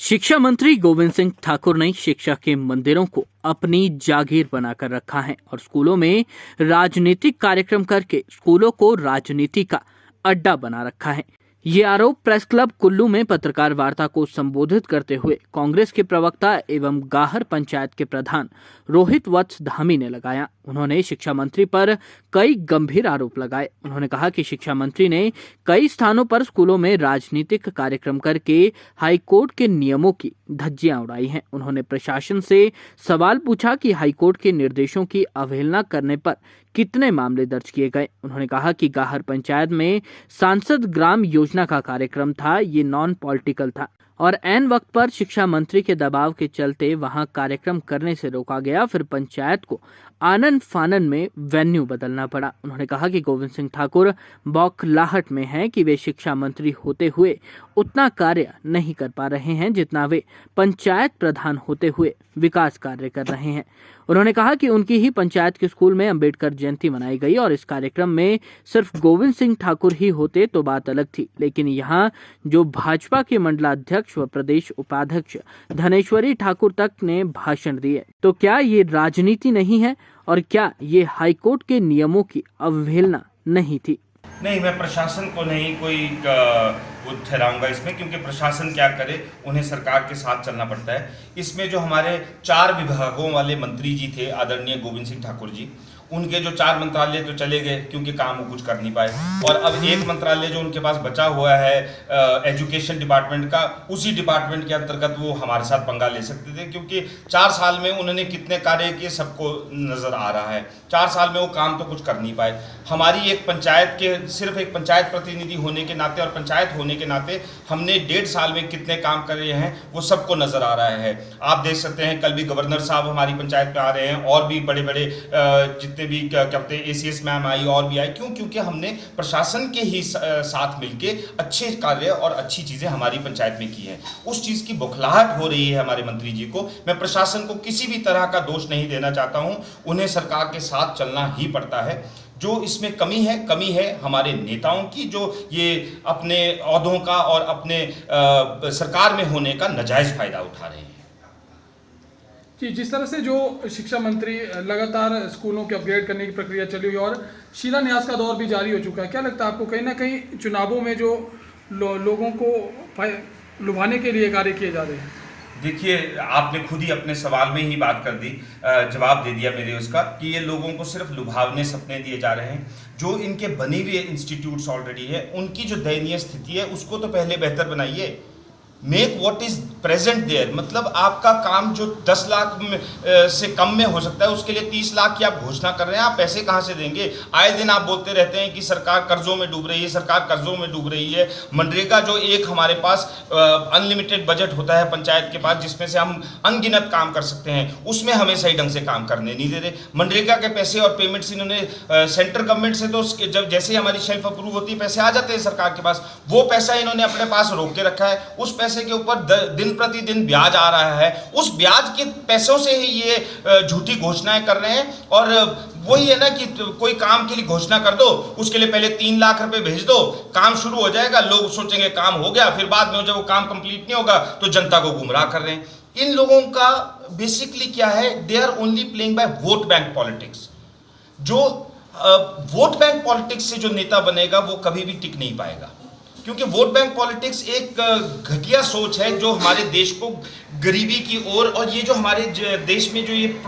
शिक्षा मंत्री गोविंद सिंह ठाकुर ने शिक्षा के मंदिरों को अपनी जागीर बनाकर रखा है और स्कूलों में राजनीतिक कार्यक्रम करके स्कूलों को राजनीति का अड्डा बना रखा है। ये आरोप प्रेस क्लब कुल्लू में पत्रकार वार्ता को संबोधित करते हुए कांग्रेस के प्रवक्ता एवं गाहर पंचायत के प्रधान रोहित वत्स धामी ने लगाया। उन्होंने शिक्षा मंत्री पर कई गंभीर आरोप लगाए। उन्होंने कहा कि शिक्षा मंत्री ने कई स्थानों पर स्कूलों में राजनीतिक कार्यक्रम करके हाईकोर्ट के नियमों की धज्जियां उड़ाई हैं। उन्होंने प्रशासन से सवाल पूछा कि हाईकोर्ट के निर्देशों की अवहेलना करने पर कितने मामले दर्ज किए गए। उन्होंने कहा कि गाहर पंचायत में सांसद ग्राम योजना का कार्यक्रम था, ये नॉन पॉलिटिकल था और ऐन वक्त पर शिक्षा मंत्री के दबाव के चलते वहां कार्यक्रम करने से रोका गया। फिर पंचायत को आनन फानन में वेन्यू बदलना पड़ा। उन्होंने कहा कि गोविंद सिंह ठाकुर बौखलाहट में हैं कि वे शिक्षा मंत्री होते हुए उतना कार्य नहीं कर पा रहे हैं जितना वे पंचायत प्रधान होते हुए विकास कार्य कर रहे हैं। उन्होंने कहा कि उनकी ही पंचायत के स्कूल में अंबेडकर जयंती मनाई गई और इस कार्यक्रम में सिर्फ गोविंद सिंह ठाकुर ही होते तो बात अलग थी, लेकिन यहाँ जो भाजपा के मंडलाध्यक्ष व प्रदेश उपाध्यक्ष धनेश्वरी ठाकुर तक ने भाषण दिए, तो क्या ये राजनीति नहीं है और क्या ये हाईकोर्ट के नियमों की अवहेलना नहीं थी? नहीं, मैं प्रशासन को नहीं कोई वो ठहराऊंगा इसमें, क्योंकि प्रशासन क्या करे, उन्हें सरकार के साथ चलना पड़ता है। इसमें जो हमारे 4 विभागों वाले मंत्री जी थे, आदरणीय गोविंद सिंह ठाकुर जी, उनके जो 4 मंत्रालय तो चले गए क्योंकि काम वो कुछ कर नहीं पाए, और अब एक मंत्रालय जो उनके पास बचा हुआ है एजुकेशन डिपार्टमेंट का, उसी डिपार्टमेंट के अंतर्गत वो हमारे साथ पंगा ले सकते थे, क्योंकि 4 साल में उन्होंने कितने कार्य किए सबको नज़र आ रहा है। 4 साल में वो काम तो कुछ कर नहीं पाए। हमारी एक पंचायत के सिर्फ एक पंचायत प्रतिनिधि होने के नाते और पंचायत होने के नाते हमने 1.5 साल में कितने काम करे हैं वो सबको नज़र आ रहा है। आप देख सकते हैं, कल भी गवर्नर साहब हमारी पंचायत में आ रहे हैं और भी बड़े बड़े जितने भी क्या कहते हैं ACS मैम आई और भी आई। क्यों? क्योंकि हमने प्रशासन के ही साथ मिलके अच्छे कार्य और अच्छी चीज़ें हमारी पंचायत में की हैं। उस चीज़ की बौखलाहट हो रही है हमारे मंत्री जी को। मैं प्रशासन को किसी भी तरह का दोष नहीं देना चाहता हूं, उन्हें सरकार के साथ चलना ही पड़ता है। जो इसमें कमी है हमारे नेताओं की, जो ये अपने ओहदों का और अपने सरकार में होने का नाजायज़ फ़ायदा उठा रहे हैं। जी, जिस तरह से जो शिक्षा मंत्री लगातार स्कूलों के अपग्रेड करने की प्रक्रिया चली हुई और शिलान्यास का दौर भी जारी हो चुका है, क्या लगता है आपको कहीं ना कहीं चुनावों में जो लोगों को लुभाने के लिए कार्य किए जा रहे हैं? देखिए, आपने खुद ही अपने सवाल में ही बात कर दी, जवाब दे दिया मेरे उसका, कि ये लोगों को सिर्फ लुभावने सपने दिए जा रहे हैं। जो इनके बने हुए इंस्टीट्यूट्स ऑलरेडी है, उनकी जो दयनीय स्थिति है उसको तो पहले बेहतर बनाइए। Make what is present there, मतलब आपका काम जो 10 लाख से कम में हो सकता है उसके लिए 30 लाख की आप घोषणा कर रहे हैं। आप पैसे कहाँ से देंगे? आए दिन आप बोलते रहते हैं कि सरकार कर्जों में डूब रही है, सरकार कर्जों में डूब रही है। मनरेगा जो एक हमारे पास अनलिमिटेड बजट होता है पंचायत के पास, जिसमें से हम अनगिनत काम कर सकते हैं, उसमें हमें सही ढंग से काम करने नहीं दे रहे। मनरेगा के पैसे और पेमेंट्स इन्होंने सेंट्रल गवर्नमेंट से तो जब जैसे ही हमारी शेल्फ अप्रूव होती है पैसे आ जाते हैं सरकार के पास, वो पैसा इन्होंने अपने पास रोक के रखा है। उस पैसे के ऊपर दिन प्रतिदिन ब्याज आ रहा है। उस ब्याज के पैसों से ही ये झूठी घोषणाएं कर रहे हैं। और वही है ना कि कोई काम के लिए घोषणा कर दो, उसके लिए पहले 3 लाख रुपए भेज दो, काम शुरू हो जाएगा, लोग सोचेंगे काम हो गया, फिर बाद में जब वो काम कंप्लीट नहीं होगा तो जनता को गुमराह कर रहे हैं। इन लोगों का बेसिकली क्या है, they are only playing by vote bank politics. जो वोट बैंक पॉलिटिक्स से जो नेता बनेगा वो कभी भी टिक नहीं पाएगा, क्योंकि वोट बैंक पॉलिटिक्स एक घटिया सोच है जो हमारे देश को गरीबी की ओर, और ये जो हमारे देश में जो ये